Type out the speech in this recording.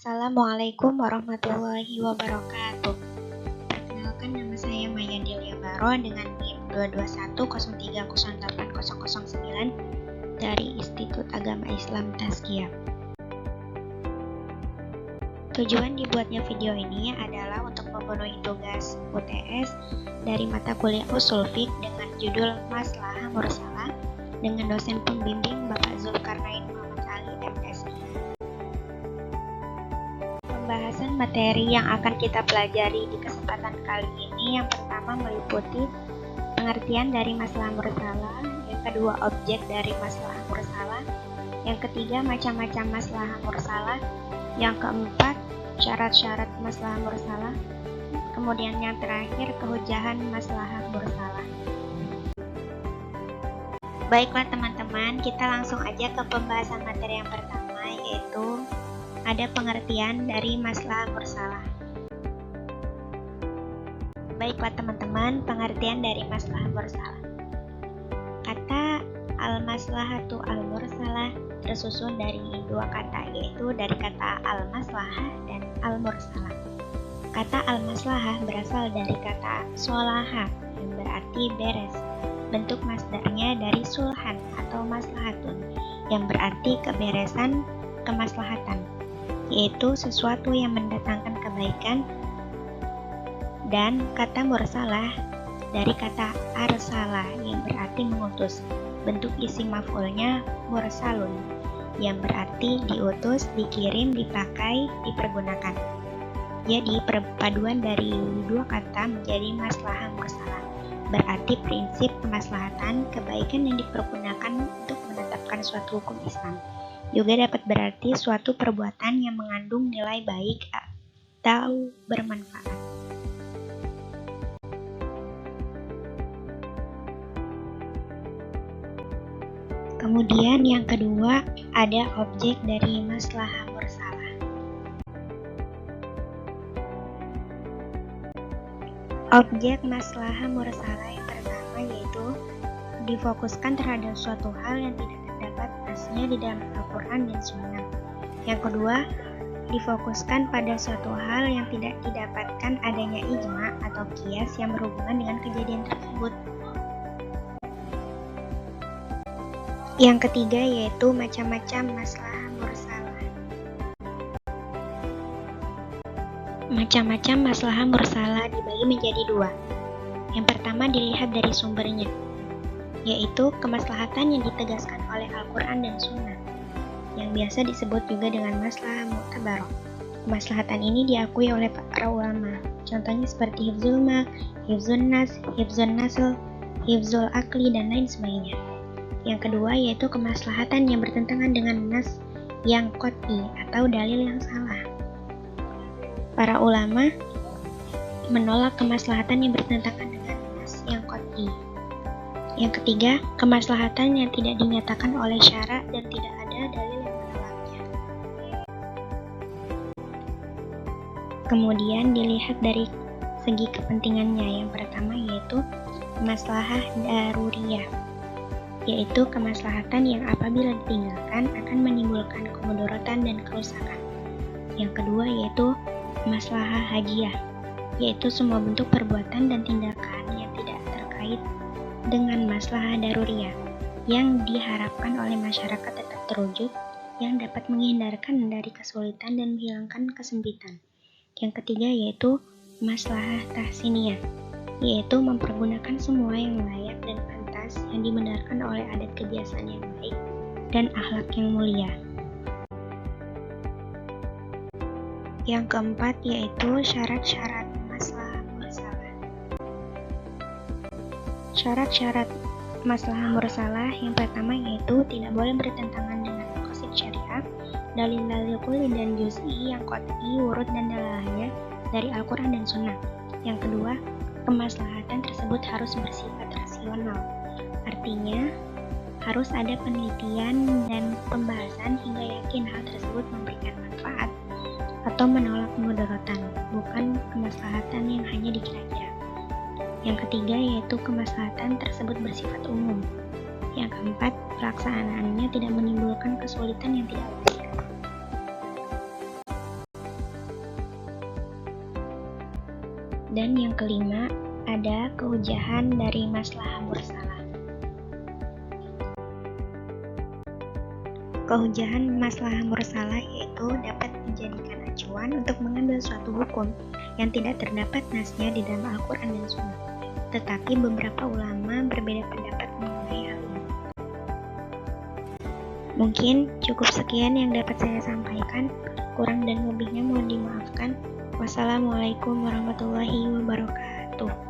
Assalamualaikum warahmatullahi wabarakatuh. Perkenalkan, nama saya Maya Delia Baro dengan NIM 22103080009 dari Institut Agama Islam Tazkiyah. Tujuan dibuatnya video ini adalah untuk memenuhi tugas UTS dari mata kuliah Ushul Fiqh dengan judul Maslahah Mursalah dengan dosen pembimbing Bapak Zulkarnain Muhammad Ali MSI. Pembahasan materi yang akan kita pelajari di kesempatan kali ini yang pertama meliputi pengertian dari masalah mursalah, yang kedua objek dari masalah mursalah, yang ketiga macam-macam masalah mursalah, yang keempat syarat-syarat masalah mursalah, kemudian yang terakhir kehujahan masalah mursalah. Baiklah teman-teman, kita langsung aja ke pembahasan materi yang pertama, yaitu ada pengertian dari masalah mursalah. Baiklah teman-teman, pengertian dari masalah mursalah. Kata al-maslahatu al-mursalah tersusun dari dua kata, yaitu dari kata al-maslahah dan al-mursalah. Kata al-maslahah berasal dari kata solaha yang berarti beres. Bentuk masdarnya dari sulhan atau maslahatun yang berarti keberesan, kemaslahatan, yaitu sesuatu yang mendatangkan kebaikan. Dan kata mursalah dari kata arsalah yang berarti mengutus. Bentuk isim maf'ulnya mursalun yang berarti diutus, dikirim, dipakai, dipergunakan. Jadi perpaduan dari dua kata menjadi maslahah mursalah, berarti prinsip kemaslahatan, kebaikan yang dipergunakan untuk menetapkan suatu hukum Islam. Juga dapat berarti suatu perbuatan yang mengandung nilai baik atau bermanfaat. Kemudian yang kedua ada objek dari maslahah mursalah. Objek maslahah mursalah yang pertama yaitu difokuskan terhadap suatu hal yang tidak terdapat aslinya di dalam Al-Quran dan Sunnah. Yang kedua, difokuskan pada suatu hal yang tidak didapatkan adanya ijma atau qiyas yang berhubungan dengan kejadian tersebut. Yang ketiga yaitu macam-macam maslahah mursalah. Macam-macam maslahah mursalah dibagi menjadi dua. Yang pertama dilihat dari sumbernya, yaitu kemaslahatan yang ditegaskan oleh Al-Quran dan Sunnah, yang biasa disebut juga dengan maslahah mu'tabarah. Kemaslahatan ini diakui oleh para ulama, contohnya seperti hifzul mal, hifzun nas, hifzun nasl, hifzul akli, dan lain sebagainya. Yang kedua yaitu kemaslahatan yang bertentangan dengan nas yang qat'i atau dalil yang salah. Para ulama menolak kemaslahatan yang bertentangan dengan nas yang qat'i. Yang ketiga, kemaslahatan yang tidak dinyatakan oleh syara dan tidak ada dalil yang menolaknya. Kemudian dilihat dari segi kepentingannya. Yang pertama yaitu maslahah daruriyah, yaitu kemaslahatan yang apabila ditinggalkan akan menimbulkan kemudaratan dan kerusakan. Yang kedua yaitu maslahah hajiyah, yaitu semua bentuk perbuatan dan tindakan yang tidak terkait dengan maslahah daruriyah yang diharapkan oleh masyarakat tetap terwujud, yang dapat menghindarkan dari kesulitan dan menghilangkan kesempitan. Yang ketiga yaitu maslahah tahsiniyah, yaitu mempergunakan semua yang layak dan pantas yang dibenarkan oleh adat kebiasaan yang baik dan akhlak yang mulia. Yang keempat yaitu syarat-syarat maslahah mursalah. Syarat-syarat maslahah mursalah yang pertama yaitu tidak boleh bertentangan dengan maqasid syariat, dalil-dalil kulli dan juz'i yang qat'i, wurud dan dalalahnya dari Al-Quran dan Sunnah. Yang kedua, kemaslahatan tersebut harus bersifat rasional. Artinya, harus ada penelitian dan pembahasan hingga yakin hal tersebut memberikan manfaat atau menolak mudaratan, bukan kemaslahatan yang hanya dikira-kira. Yang ketiga yaitu kemaslahatan tersebut bersifat umum. Yang keempat, pelaksanaannya tidak menimbulkan kesulitan yang tidak wajar. Dan yang kelima, ada kehujahan dari maslahah mursalah. Kehujahan maslahah mursalah yaitu dapat dijadikan acuan untuk mengambil suatu hukum yang tidak terdapat nasnya di dalam Al-Quran dan Sunnah. Tetapi beberapa ulama berbeda pendapat mengenai hal ini. Mungkin cukup sekian yang dapat saya sampaikan. Kurang dan lebihnya mohon dimaafkan. Wassalamualaikum warahmatullahi wabarakatuh.